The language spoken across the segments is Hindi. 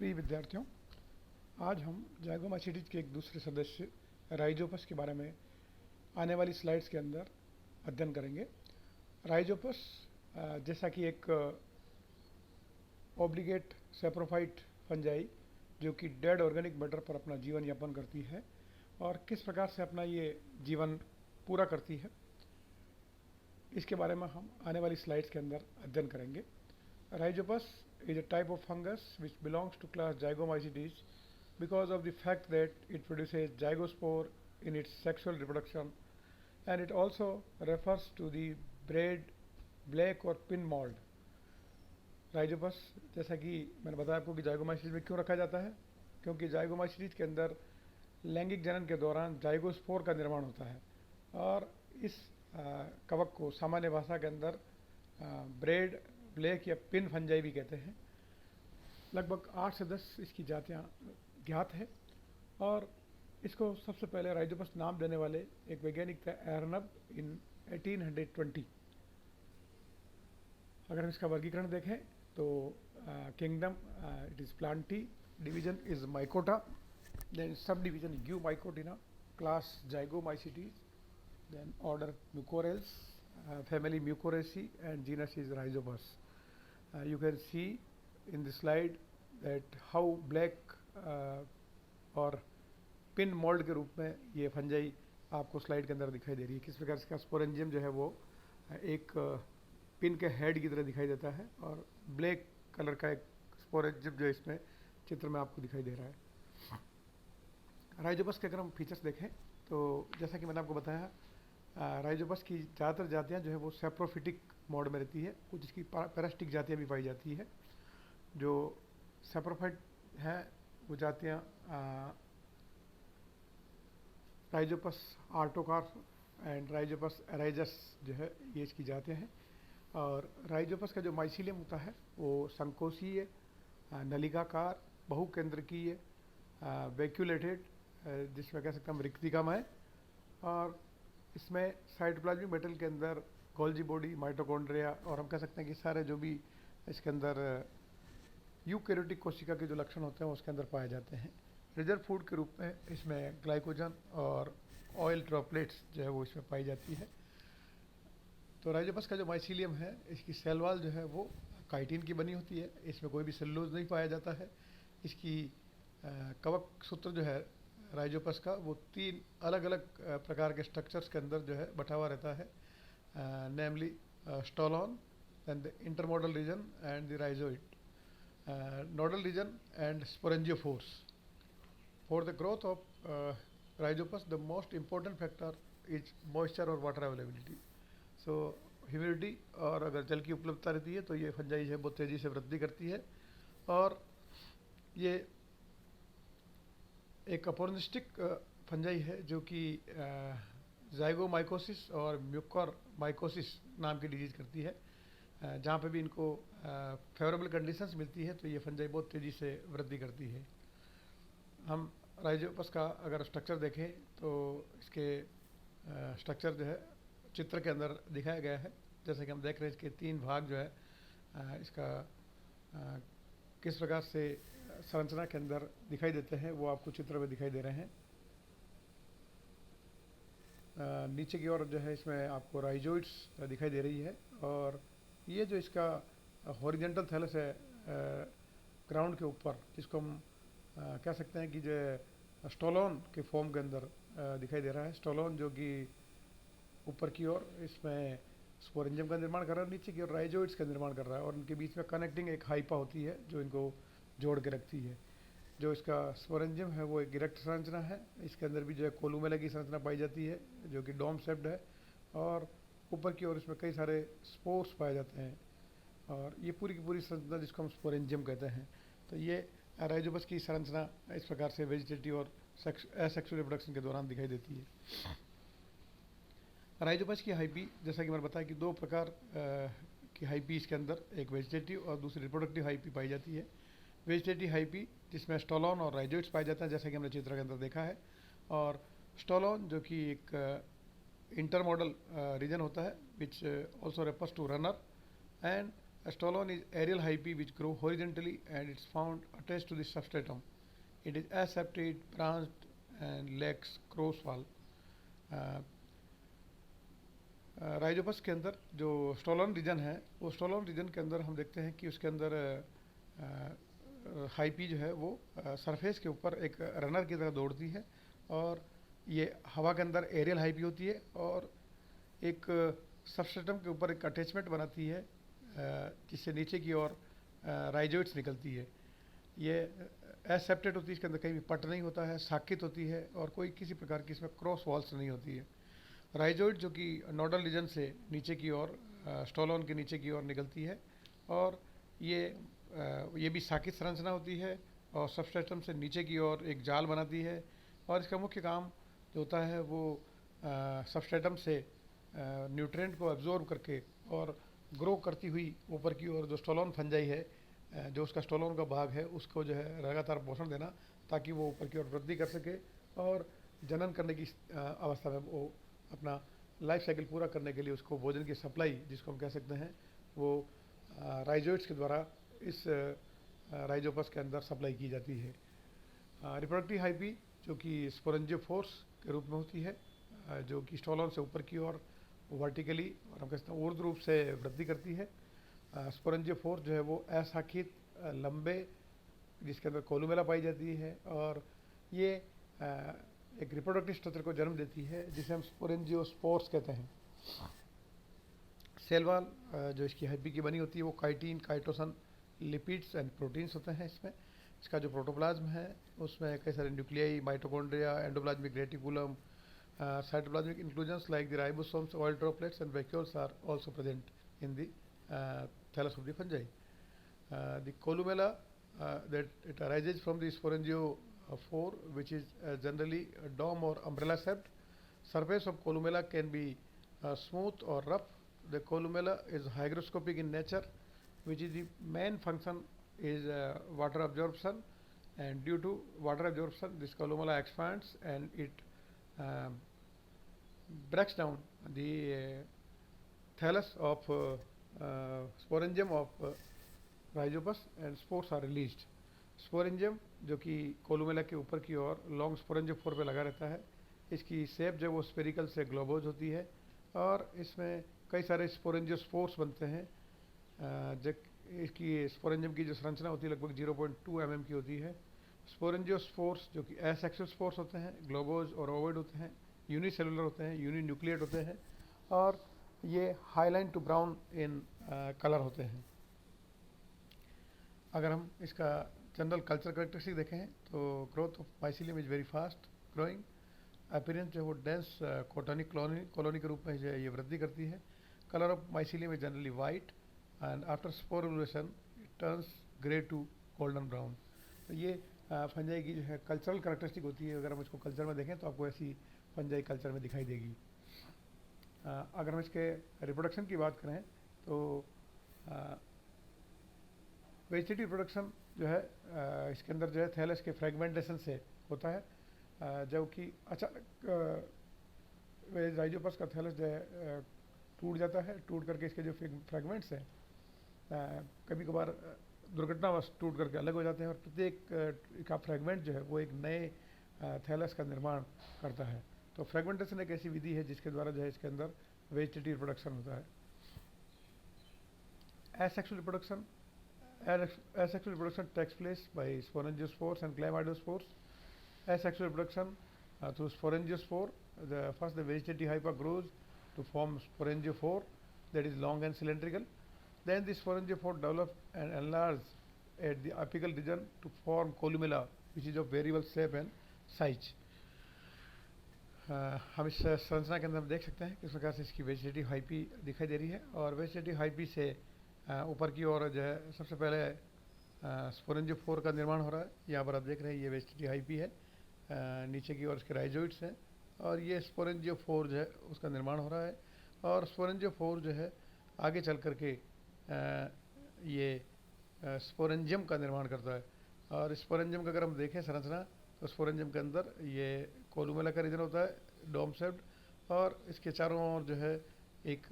प्रिय विद्यार्थियों, आज हम जाइगोमाचिडीज के एक दूसरे सदस्य राइजोपस के बारे में आने वाली स्लाइड्स के अंदर अध्ययन करेंगे। राइजोपस जैसा कि एक ऑब्लिगेट सैप्रोफाइट फंजाई जो कि डेड ऑर्गेनिक मैटर पर अपना जीवन यापन करती है और किस प्रकार से अपना ये जीवन पूरा करती है, इसके बारे में हम आने वाली स्लाइड्स के अंदर अध्ययन करेंगे। Rhizopus is a type of fungus which belongs to class Zygomycetes because of the fact that it produces zygospore in its sexual reproduction, and it also refers to the braid, black or pin mold. Rhizopus जैसा कि मैंने बताया आपको कि जाइगोमाइसीटीज में क्यों रखा जाता है, क्योंकि जाइगोमाइसीटीज के अंदर लैंगिक जनन के दौरान जाइगोस्पोर का निर्माण होता है और इस कवक को सामान्य भाषा के अंदर ब्रेड, ब्लैक या पिन फंजाई भी कहते हैं। लगभग 8 से 10 इसकी जातियाँ ज्ञात है और इसको सबसे पहले राइजोपस नाम देने वाले एक वैज्ञानिक थे एरनब इन 1820। अगर हम इसका वर्गीकरण देखें तो kingdom it is plantae, division is mycota, then subdivision Eumycotina, class zygomycetes, then order mucorales, family Mucorrhaceae, and genus is Rhizopus. You can see in the slide that how black और पिन मोल्ड के रूप में ये फंजाई आपको स्लाइड के अंदर दिखाई दे रही है। किस प्रकार से इसका स्पोरेंजियम जो है वो एक पिन के हेड की तरह दिखाई देता है और ब्लैक कलर का एक स्पोरेंजियम जो इसमें चित्र में आपको दिखाई दे रहा है। राइजोपस के अगर हम फीचर्स देखें तो जैसा कि मैंने आपको बताया, राइजोपस की ज़्यादातर जातियाँ जो है वो सैप्रोफिटिक मोड में रहती है। कुछ इसकी पैरासिटिक जातियाँ भी पाई जाती है। जो सैप्रोफाइट हैं वो जातियाँ राइजोपस आर्टोकार्प एंड राइजोपस एराइजस जो है ये इसकी जातियाँ हैं। और राइजोपस का जो माइसीलियम होता है वो संकोचीय, नलिकाकार, बहुकेंद्रकीय, वैक्यूलेटेड, जिसमें कह सकते हैं हम रिक्तिकामय, और इसमें साइटोप्लाज्मिक मेटल के अंदर गोल्जी बॉडी, माइटोकॉन्ड्रिया और हम कह सकते हैं कि सारे जो भी इसके अंदर यूकैरियोटिक कोशिका के जो लक्षण होते हैं उसके अंदर पाए जाते हैं। रिजर्व फूड के रूप में इसमें ग्लाइकोजन और ऑयल ड्रॉपलेट्स जो है वो इसमें पाई जाती है। तो राइजोपस का जो माइसीलियम है इसकी सेल वॉल जो है वो काइटिन की बनी होती है। इसमें कोई भी सेलुलोज नहीं पाया जाता है। इसकी कवक सूत्र जो है राइजोपस का वो 3 अलग अलग प्रकार के स्ट्रक्चर्स के अंदर जो है बटा हुआ रहता है, namely stolon, then the internodal region and the rhizoid, nodal region and sporangiophores. For the growth of rhizopus the most important factor is moisture और वाटर अवेलेबिलिटी। सो ह्यूमिडिटी और अगर जल की उपलब्धता रहती है तो ये फंजाई है बहुत तेज़ी से वृद्धि करती है। और ये एक अपॉर्चुनिस्टिक फंजाई है जो कि जाइगोमाइकोसिस और म्यूकोरमाइकोसिस नाम की डिजीज करती है। जहाँ पे भी इनको फेवरेबल कंडीशंस मिलती है तो ये फंजाई बहुत तेज़ी से वृद्धि करती है। हम राइजोपस का अगर स्ट्रक्चर देखें तो इसके स्ट्रक्चर जो है चित्र के अंदर दिखाया गया है। जैसे कि हम देख रहे हैं इसके 3 भाग जो है इसका किस प्रकार से संरचना के अंदर दिखाई देते हैं वो आपको चित्र में दिखाई दे रहे हैं। नीचे की ओर जो है इसमें आपको राइजोइड्स दिखाई दे रही है और ये जो इसका हॉरिजॉन्टल थैलस है ग्राउंड के ऊपर, जिसको हम कह सकते हैं कि जो स्टोलोन के फॉर्म के अंदर दिखाई दे रहा है। स्टोलोन जो कि ऊपर की ओर इसमें स्पोरेंजियम का निर्माण कर रहा है, नीचे की ओर राइजोइड्स का निर्माण कर रहा है और इनके बीच में कनेक्टिंग एक हाइपा होती है जो इनको जोड़ के रखती है। जो इसका स्पोरेंजियम है वो एक इरेक्ट संरचना है। इसके अंदर भी जो है कोलुमेला की संरचना पाई जाती है जो कि डोम शेप्ड है और ऊपर की ओर इसमें कई सारे स्पोर्स पाए जाते हैं और ये पूरी की पूरी संरचना जिसको हम स्पोरेंजियम कहते हैं। तो ये राइजोपस की संरचना इस प्रकार से वेजिटेटिव और एसेक्सुअल रिप्रोडक्शन के दौरान दिखाई देती है। राइजोपस की हाइपी, जैसा कि मैंने बताया कि 2 प्रकार की हाइपी इसके अंदर, एक वेजिटेटिव और दूसरी रिप्रोडक्टिव हाइपी पाई जाती है। वेजिटेटिव हाइपी जिसमें स्टोलोन और राइजोइड्स पाए जाते हैं जैसा कि हमने चित्र के अंदर देखा है, और स्टोलोन जो कि एक इंटरमोडल रीजन होता है which also refers to runner, and A stolon is aerial hyphae which grow horizontally and it's found attached to the substratum. It is aseptate, branched and lacks cross wall. Rhizopus के अंदर जो स्टोलन रीजन है वो स्टोलन रीजन के अंदर हम देखते हैं कि उसके अंदर हाइपी जो है वो सरफेस के ऊपर एक रनर की तरह दौड़ती है और ये हवा के अंदर एरियल हाइपी होती है और एक सबस्ट्रेटम के ऊपर एक अटैचमेंट बनाती है जिससे नीचे की ओर राइजोइड्स निकलती है। ये एसेप्टेड होती है, इसके अंदर कहीं भी पट नहीं होता है, साकित होती है और कोई किसी प्रकार की इसमें क्रॉस वॉल्स नहीं होती है। राइजोइड जो कि नोडल रीजन से नीचे की ओर स्टोलोन के नीचे की ओर निकलती है और ये भी साकित संरचना होती है और सबस्ट्रेटम से नीचे की ओर एक जाल बनाती है और इसका मुख्य काम जो होता है वो सबस्ट्रेटम से न्यूट्रिएंट को एब्जॉर्ब करके और ग्रो करती हुई ऊपर की ओर जो स्टोलोन फंजाई है, जो उसका स्टोलोन का भाग है, उसको जो है लगातार पोषण देना ताकि वो ऊपर की ओर वृद्धि कर सके और जनन करने की अवस्था में वो अपना लाइफ साइकिल पूरा करने के लिए उसको भोजन की सप्लाई, जिसको हम कह सकते हैं, वो राइजोइड्स के द्वारा इस राइजोपस के अंदर सप्लाई की जाती है। रिप्रोडक्टिव हाइपी जो कि स्पोरेंजियोफोर्स के रूप में होती है, जो कि स्टोलोन से ऊपर की ओर वर्टिकली और हम कहते हैं ऊर्ध्व रूप से वृद्धि करती है। स्पोरेंजियोफोर्स जो है वो अशाखित लंबे, जिसके अंदर कोलुमेला पाई जाती है और ये एक रिप्रोडक्टिव स्ट्रक्चर को जन्म देती है जिसे हम स्पोरेंजियोस्पोर्स कहते हैं। सेल वॉल जो इसकी हाइपी की बनी होती है वो chitin, chitosan, lipids and proteins होते हैं। इसका जो प्रोटोप्लाज्म है उसमें कई सारे nuclei, mitochondria, endoplasmic reticulum, cytoplasmic inclusions like the ribosomes, oil droplets and vacuoles are also present in the thallus of the fungi. The columella that it arises from the sporangiophore, which is generally a dome or umbrella shaped. Surface of columella can be smooth or rough. The columella is hygroscopic in nature, which is the main function is water absorption, and due to water absorption this columella expands and it breaks down the thallus of sporangium of rhizopus and spores are released. Sporangium जो कि कोलुमेला के ऊपर की ओर लॉन्ग स्पोरेंजियोफोर पे लगा रहता है, इसकी शेप जो वो स्पेरिकल से ग्लोबोज होती है और इसमें कई सारे स्पोरेंजियोस्पोर्स बनते हैं। जब इसकी स्पोरेंजियम की जो संरचना होती है लगभग 0.2 mm की होती है। स्पोरेंजियोस्पोर्स जो कि एसेक्सुअल स्पोर्स होते हैं, ग्लोबोज और ओवोइड होते हैं, यूनिसेलुलर होते हैं, यूनिन्यूक्लिएट होते हैं और ये hyaline to brown in colour होते हैं। अगर हम इसका जनरल कल्चर करेक्टरिस्टिक देखें तो growth of mycelium is very fast growing. Appearance जो है वो डेंस कोटोनिक कॉलोनी के रूप में जो है ये वृद्धि करती है। Colour of mycelium is generally white and after sporulation it turns grey to golden brown. तो ये फंजाई की जो है कल्चरल करेक्टरिस्टिक होती है। अगर हम इसको कल्चर में देखें तो आपको ऐसी फंजाई कल्चर में दिखाई देगी। अगर हम इसके रिप्रोडक्शन की बात करें तो वेजिटेटिव प्रोडक्शन जो है इसके अंदर जो है थैलस के फ्रेगमेंटेशन से होता है, जबकि अचानक राइजोपस का थैलस जो है टूट जाता है। टूट करके इसके जो फ्रेगमेंट्स हैं कभी कभार दुर्घटनावश टूट करके अलग हो जाते हैं और प्रत्येक का फ्रेगमेंट जो है वो एक नए थैलस का निर्माण करता है। तो फ्रेगमेंटेशन एक ऐसी विधि है जिसके द्वारा जो है इसके अंदर वेजिटेटिव प्रोडक्शन होता है। Asexual reproduction. Asexual reproduction takes place by sporangiospores and chlamydospores. Asexual reproduction through sporangiospore. First, the vegetative hypha grows to form sporangiophore, that is long and cylindrical. Then the sporangiophore develops and enlarges at the apical region to form columella, which is of variable shape and size. हम इस संरचना के अंदर हम देख सकते हैं किस प्रकार से इसकी वेजिटेटिव हाइपी दिखाई दे रही है और वेजिटेटिव हाइपी से ऊपर की ओर जो है सबसे पहले स्पोरेंजियोफोर का निर्माण हो रहा है। यहाँ पर आप देख रहे हैं ये वेजिटेटिव हाइपी है, नीचे की ओर इसके राइजोइड्स हैं और ये स्पोरेंजियोफोर जो है उसका निर्माण हो रहा है और स्पोरेंजियोफोर जो है आगे चल करके ये स्पोरेंजियम का निर्माण करता है। और स्पोरेंजियम का अगर हम देखें संरचना तो स्पोरेंजियम के अंदर ये कोलुमेला का रीजन होता है, डोम शेप्ड, और इसके चारों ओर जो है एक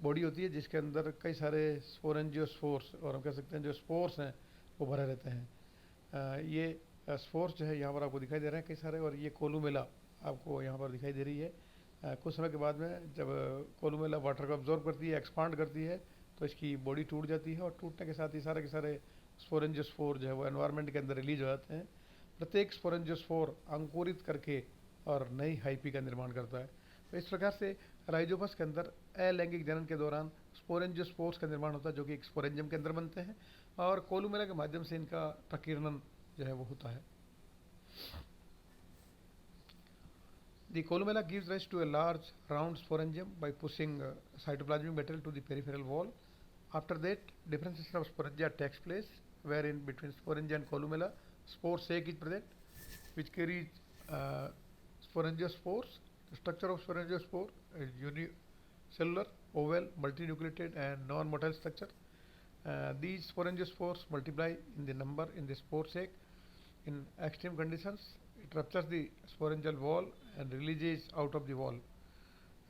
बॉडी होती है जिसके अंदर कई सारे स्पोरेंजियोस्पोर्स और हम कह सकते हैं जो स्पोर्स हैं वो भरे रहते हैं। ये स्पोर्स जो है यहाँ पर आपको दिखाई दे रहे हैं कई सारे, और ये कोलूमेला आपको यहाँ पर दिखाई दे रही है। कुछ समय के बाद में जब कोलूमेला वाटर को ऑब्जॉर्व करती है, एक्सपांड करती है, तो इसकी बॉडी टूट जाती है, और टूटने के साथ ही सारे के सारे स्पोरेंजियोस्पोर जो है वो एनवायरनमेंट के अंदर रिलीज हो जाते हैं। प्रत्येक स्पोरेंजियोस्पोर अंकुरित करके और नई हाइपी का निर्माण करता है। तो इस प्रकार से राइजोपस के अंदर अलैंगिक जनन के दौरान स्पोरेंजियोस्पोर्स का निर्माण होता है, जो कि एक स्पोरेंजियम के अंदर बनते हैं, और कोलूमेला के माध्यम से इनका प्रकीर्णन जो है वो होता है। The columella gives rise to a large round sporangium by pushing cytoplasmic material to the peripheral wall. After that, differentiation of sporangia takes place, wherein between sporangia and columella, spore sac is present, which carries sporangiospores. The structure of sporangiospore is unicellular, oval, multinucleated, and non-motile structure. These sporangiospores multiply in the number in the spore sac. In extreme conditions, it ruptures the sporangial wall and releases out of the wall.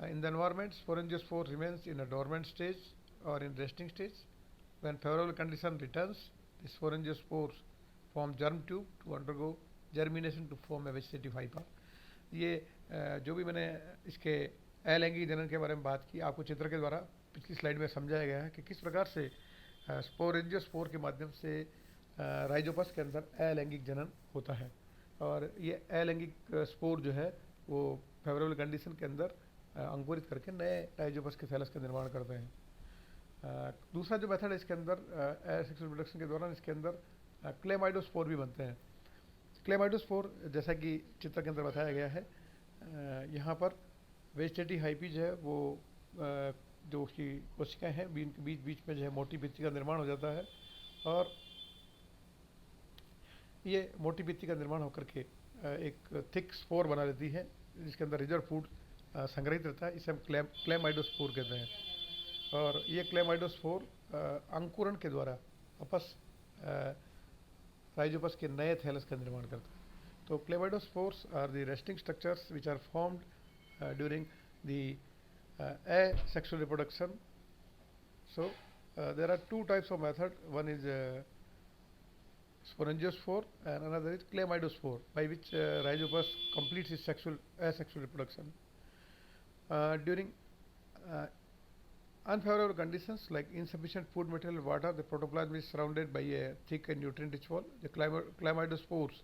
In the environment, sporangiospore remains in a dormant stage or in resting stage. When favorable condition returns, the sporangiospores form germ tube to undergo germination to form a vegetative hypa. ये जो भी मैंने इसके अलैंगिक जनन के बारे में बात की, आपको चित्र के द्वारा पिछली स्लाइड में समझाया गया है कि किस प्रकार से स्पोरेंजियोस्पोर के माध्यम से राइजोपस के अंदर अलैंगिक जनन होता है, और ये अलैंगिक स्पोर जो है वो फेवरेबल कंडीशन के अंदर अंकुरित करके नए राइजोपस के थैलस का निर्माण करते हैं। दूसरा जो मेथड है इसके अंदर सेक्सुअल रिप्रोडक्शन के दौरान इसके अंदर क्लेमाइडोस्पोर भी बनते हैं। क्लेमाइडोस्पोर जैसा कि चित्र के अंदर बताया गया है, यहाँ पर वेजिटेटिव हाइपी जो है वो जो उसकी कोशिकाएँ हैं बीच बीच में जो है मोटी भित्ति का निर्माण हो जाता है, और ये मोटी भित्ति का निर्माण होकर के एक थिक स्पोर बना लेती है जिसके अंदर रिजर्व फूड संग्रहित रहता है। इसे हम क्लेमाइडोस्पोर कहते हैं, और ये क्लेमाइडोस्पोर अंकुरण के द्वारा वापस राइजोपस के नए थैलस का निर्माण करता है। तो chlamydospores are the resting structures which are formed during the asexual reproduction. So there are two types of method. One is sporangiospore and another is clemaidospore, by which Rhizopus completes its asexual reproduction. During unfavorable conditions like insufficient food material, water, the protoplasm is surrounded by a thick and nutrient-rich wall. The clemaidospores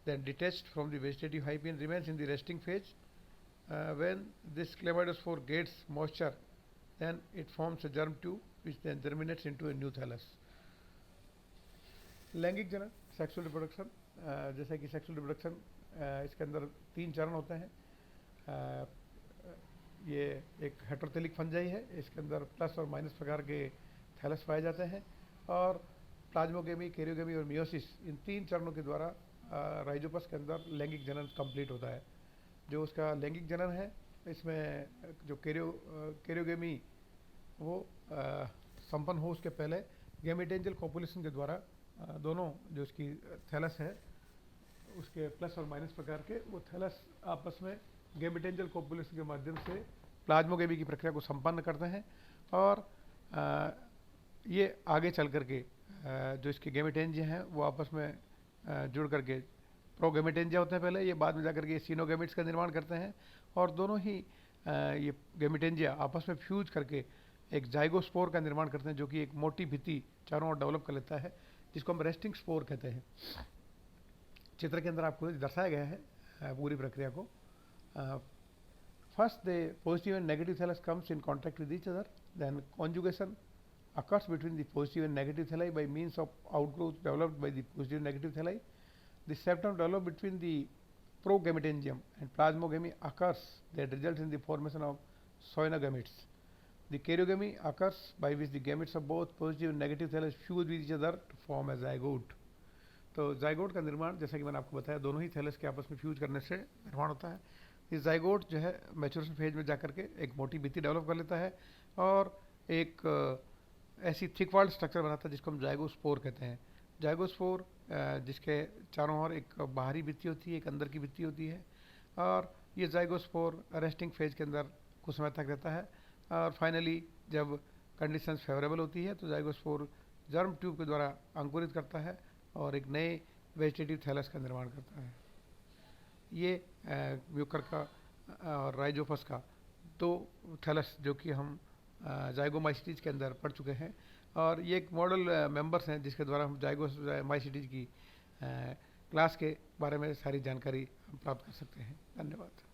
then detached from the vegetative hyphae and remains in the resting phase. When this clemaidospore gets moisture, then it forms a germ tube which then germinates into a new thallus. लैंगिक जनन सेक्सुअल रिप्रोडक्शन, जैसे कि सेक्सुअल रिप्रोडक्शन इसके अंदर 3 चरण होते हैं। ये एक हेटेरोथेलिक फंजाई है, इसके अंदर प्लस और माइनस प्रकार के थैलस पाए जाते हैं, और प्लाज्मोगेमी, कैरियोगेमी और मियोसिस, इन 3 चरणों के द्वारा राइजोपस के अंदर लैंगिक जनन कंप्लीट होता है। जो उसका लैंगिक जनन है, इसमें जो कैरियोगेमी वो संपन्न हो उसके पहले गैमेटेंजियल कॉपुलेशन के द्वारा दोनों जो उसकी थैलस है उसके प्लस और माइनस प्रकार के वो थैलस आपस में गैमेटेंजियल कॉपुलेशन के माध्यम से प्लाज्मोगेमी की प्रक्रिया को संपन्न करते हैं, और ये आगे चल करके जो इसके गैमेटेंजिया हैं वो आपस में जुड़ करके प्रोगैमेटेंजिया होते हैं पहले, ये बाद में जाकर के सीनोगैमेट्स का निर्माण करते हैं, और दोनों ही ये गैमेटेंजिया आपस में फ्यूज करके एक जाइगोस्पोर का निर्माण करते हैं, जो कि एक मोटी भित्ति चारों ओर डेवलप कर लेता है, जिसको हम रेस्टिंग स्पोर कहते हैं। चित्र के अंदर आपको दर्शाया गया है पूरी प्रक्रिया को। First the positive and negative thallus comes in contact with each other, then conjugation occurs between the positive and negative thalli by means of outgrowth developed by the positive and negative thalli. The septum developed between the progametangium and plasmogamy occurs that results in the formation of soinogametes. The karyogamy occurs by which the gametes of both positive and negative thalli fuse with each other to form a zygote. तो जाइगोट का निर्माण जैसा कि मैंने आपको बताया दोनों ही थैलस के आपस में फ्यूज करने से निर्माण होता है। इस जाइगोट जो है मैच्योरेशन फेज में जाकर के एक मोटी भित्ति डेवलप कर लेता है और एक ऐसी थिक वॉल्ड स्ट्रक्चर बनाता है जिसको हम जाइगोस्पोर कहते हैं। जाइगोस्पोर जिसके चारों ओर एक बाहरी भित्ति होती है, एक अंदर की भित्ति होती है, और ये जाइगोस्पोर रेस्टिंग फेज के अंदर कुछ समय तक रहता है। और फाइनली जब कंडीशंस फेवरेबल होती है तो जाइगोस्पोर जर्म ट्यूब के द्वारा अंकुरित करता है और एक नए वेजिटेटिव थैलस का निर्माण करता है। ये म्यूकरका और राइजोपस का दो थैलस जो कि हम जाइगोमाइसिटीज के अंदर पढ़ चुके हैं, और ये एक मॉडल मेंबर्स हैं जिसके द्वारा हम जाइगोमाइसिटीज की क्लास के बारे में सारी जानकारी हम प्राप्त कर सकते हैं। धन्यवाद।